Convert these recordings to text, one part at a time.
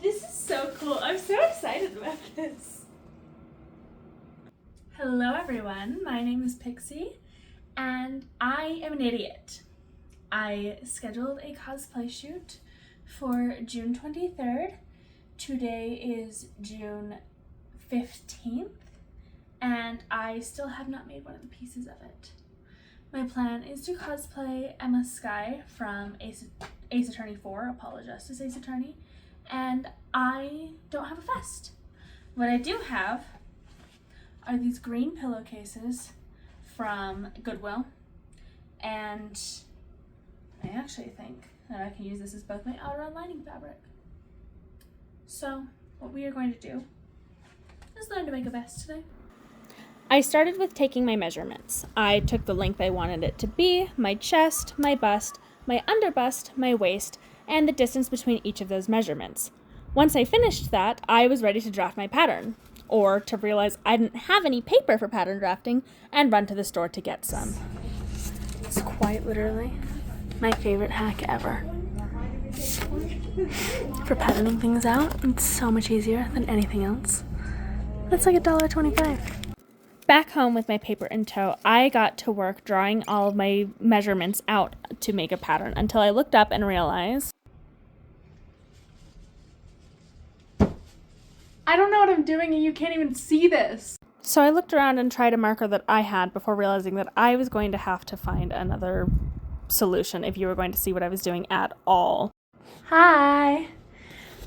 This is so cool. I'm so excited about this. Hello everyone, my name is Pixie and I am an idiot. I scheduled a cosplay shoot for June 23rd. Today is June 15th and I still have not made one of the pieces of it. My plan is to cosplay Emma Skye from Ace Attorney 4, Apollo Justice Ace Attorney, and I don't have a vest. What I do have are these green pillowcases from Goodwill, and I actually think that I can use this as both my outer and lining fabric. So what we are going to do is learn to make a vest today. I started with taking my measurements. I took the length I wanted it to be, my chest, my bust, my underbust, my waist, and the distance between each of those measurements. Once I finished that, I was ready to draft my pattern, or to realize I didn't have any paper for pattern drafting and run to the store to get some. It's quite literally my favorite hack ever. For patterning things out, it's so much easier than anything else. It's like $1.25. Back home with my paper in tow, I got to work drawing all of my measurements out to make a pattern until I looked up and realized I don't know what I'm doing and you can't even see this. So I looked around and tried a marker that I had before realizing that I was going to have to find another solution if you were going to see what I was doing at all. Hi,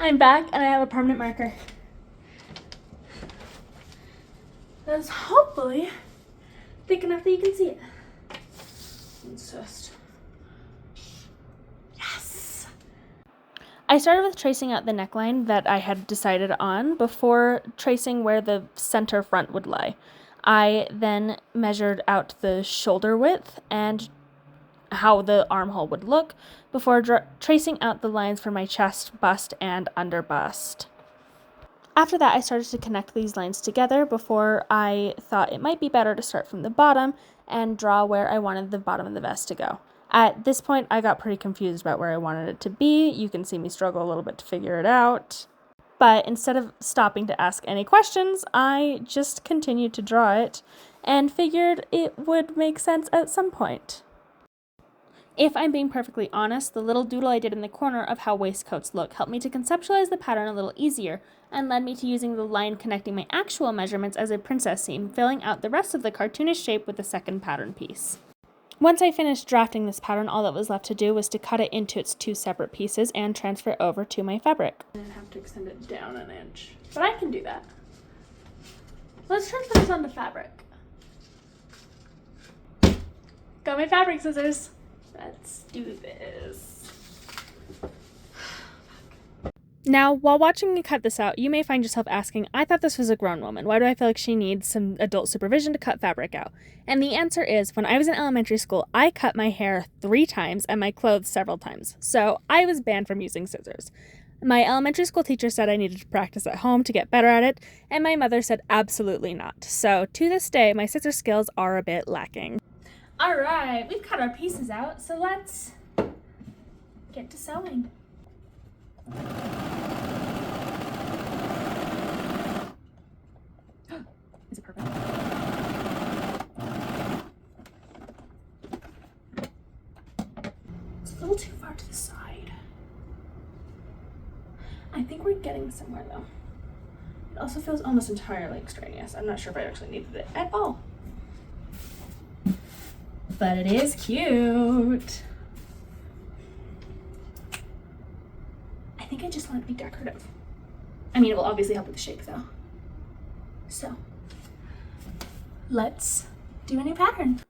I'm back and I have a permanent marker. That's hopefully thick enough that you can see it. It's just... yes! I started with tracing out the neckline that I had decided on before tracing where the center front would lie. I then measured out the shoulder width and how the armhole would look before tracing out the lines for my chest, bust, and underbust. After that, I started to connect these lines together before I thought it might be better to start from the bottom and draw where I wanted the bottom of the vest to go. At this point, I got pretty confused about where I wanted it to be. You can see me struggle a little bit to figure it out. But instead of stopping to ask any questions, I just continued to draw it and figured it would make sense at some point. If I'm being perfectly honest, the little doodle I did in the corner of how waistcoats look helped me to conceptualize the pattern a little easier and led me to using the line connecting my actual measurements as a princess seam, filling out the rest of the cartoonish shape with the second pattern piece. Once I finished drafting this pattern, all that was left to do was to cut it into its two separate pieces and transfer it over to my fabric. I have to extend it down an inch, but I can do that. Let's transfer this onto fabric. Got my fabric scissors. Let's do this. Now, while watching me cut this out, you may find yourself asking, I thought this was a grown woman. Why do I feel like she needs some adult supervision to cut fabric out? And the answer is, when I was in elementary school, I cut my hair 3 times and my clothes several times. So I was banned from using scissors. My elementary school teacher said I needed to practice at home to get better at it, and my mother said absolutely not. So to this day, my scissor skills are a bit lacking. All right, we've cut our pieces out, so let's get to sewing. Is it perfect? It's a little too far to the side. I think we're getting somewhere though. It also feels almost entirely extraneous. I'm not sure if I actually needed it at all. But it is cute. I think I just want it to be decorative. I mean, it will obviously help with the shape though. So, let's do a new pattern.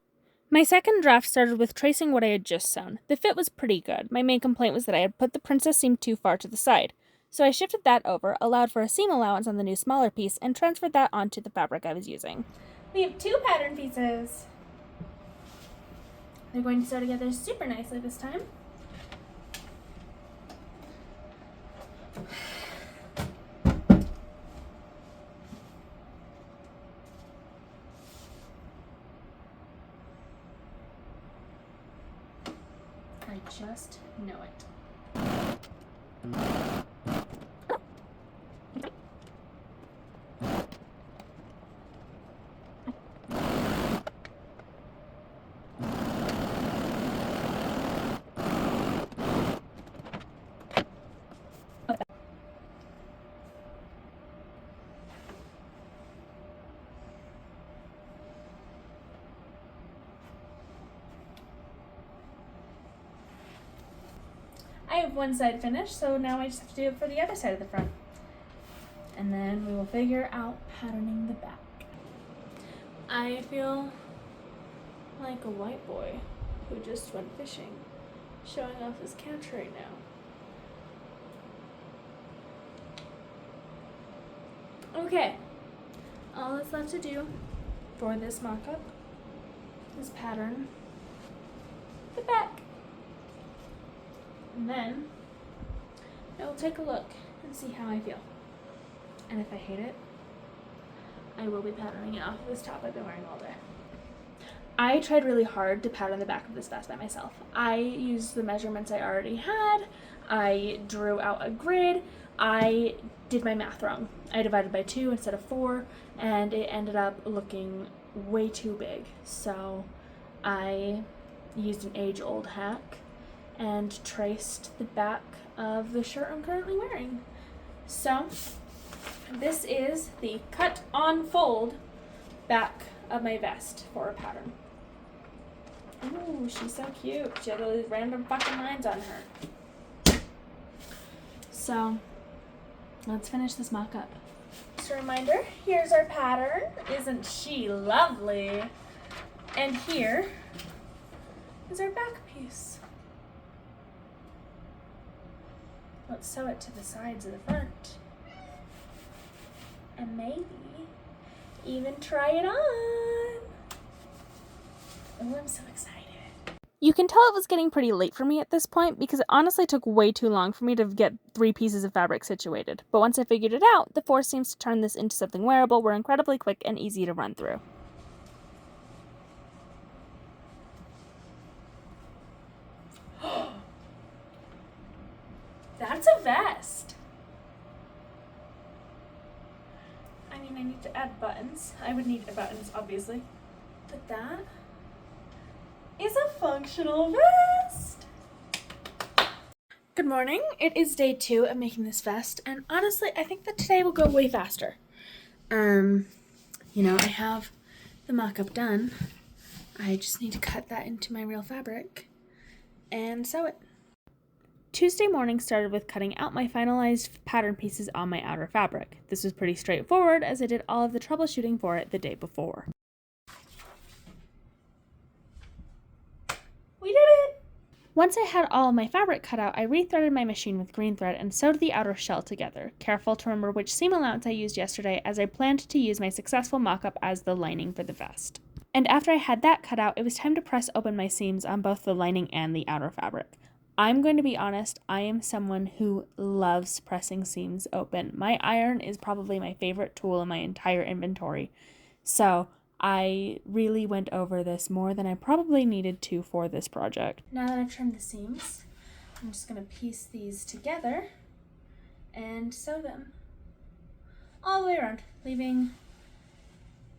My second draft started with tracing what I had just sewn. The fit was pretty good. My main complaint was that I had put the princess seam too far to the side. So I shifted that over, allowed for a seam allowance on the new smaller piece, and transferred that onto the fabric I was using. We have 2 pattern pieces. They're going to sew together super nicely this time. I just know it. I have one side finished, so now I just have to do it for the other side of the front. And then we will figure out patterning the back. I feel like a white boy who just went fishing, showing off his catch right now. Okay, all that's left to do for this mock-up is pattern the back. And then I will take a look and see how I feel. And if I hate it, I will be patterning it off of this top I've been wearing all day. I tried really hard to pattern the back of this vest by myself. I used the measurements I already had. I drew out a grid. I did my math wrong. I divided by 2 instead of 4, and it ended up looking way too big. So I used an age-old hack and traced the back of the shirt I'm currently wearing. So this is the cut on fold back of my vest for a pattern. Ooh, she's so cute. She had all these random fucking lines on her. So let's finish this mock-up. Just a reminder, here's our pattern. Isn't she lovely? And here is our back piece. Let's sew it to the sides of the front. And maybe even try it on. Oh, I'm so excited. You can tell it was getting pretty late for me at this point because it honestly took way too long for me to get 3 pieces of fabric situated. But once I figured it out, the force seems to turn this into something wearable. We're incredibly quick and easy to run through. That's a vest. I mean, I need to add buttons. I would need buttons, obviously. But that is a functional vest. Good morning. It is day 2 of making this vest, and honestly, I think that today will go way faster. I have the mock-up done. I just need to cut that into my real fabric and sew it. Tuesday morning started with cutting out my finalized pattern pieces on my outer fabric. This was pretty straightforward as I did all of the troubleshooting for it the day before. We did it! Once I had all of my fabric cut out, I rethreaded my machine with green thread and sewed the outer shell together, careful to remember which seam allowance I used yesterday as I planned to use my successful mock-up as the lining for the vest. And after I had that cut out, it was time to press open my seams on both the lining and the outer fabric. I'm going to be honest, I am someone who loves pressing seams open. My iron is probably my favorite tool in my entire inventory. So I really went over this more than I probably needed to for this project. Now that I've trimmed the seams, I'm just going to piece these together and sew them all the way around, leaving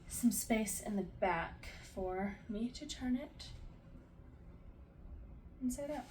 some space in the back for me to turn it inside out.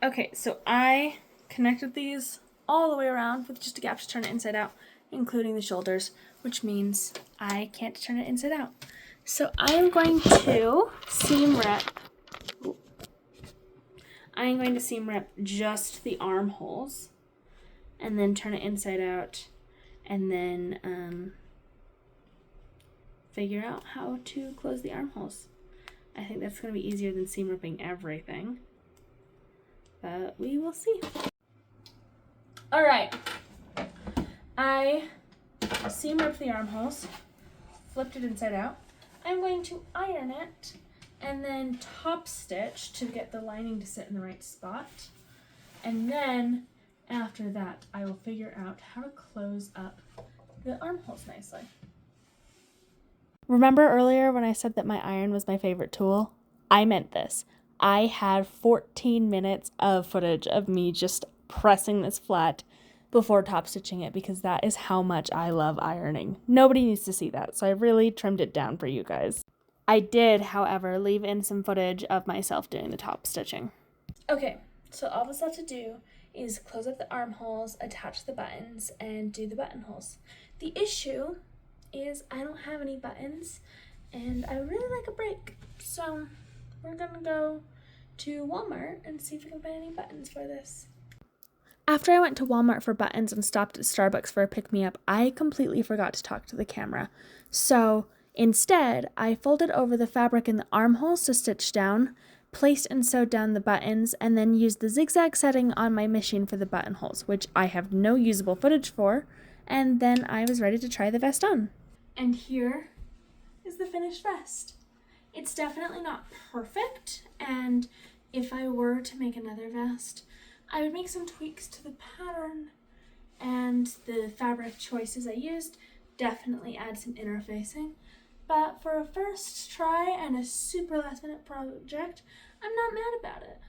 Okay, so I connected these all the way around with just a gap to turn it inside out, including the shoulders, which means I can't turn it inside out. So I am going to seam rip. I am going to seam rip just the armholes and then turn it inside out and then figure out how to close the armholes. I think that's going to be easier than seam ripping everything. But we will see. All right, I seam ripped the armholes, flipped it inside out. I'm going to iron it and then top stitch to get the lining to sit in the right spot. And then after that, I will figure out how to close up the armholes nicely. Remember earlier when I said that my iron was my favorite tool? I meant this. I had 14 minutes of footage of me just pressing this flat before top stitching it because that is how much I love ironing. Nobody needs to see that, so I really trimmed it down for you guys. I did, however, leave in some footage of myself doing the top stitching. Okay, so all that's left to do is close up the armholes, attach the buttons, and do the buttonholes. The issue is I don't have any buttons, and I really like a break. So we're gonna go to Walmart and see if we can find any buttons for this. After I went to Walmart for buttons and stopped at Starbucks for a pick-me-up, I completely forgot to talk to the camera. So instead, I folded over the fabric in the armholes to stitch down, placed and sewed down the buttons, and then used the zigzag setting on my machine for the buttonholes, which I have no usable footage for, and then I was ready to try the vest on. And here is the finished vest. It's definitely not perfect, and if I were to make another vest, I would make some tweaks to the pattern and the fabric choices I used, definitely add some interfacing. But for a first try and a super last minute project, I'm not mad about it.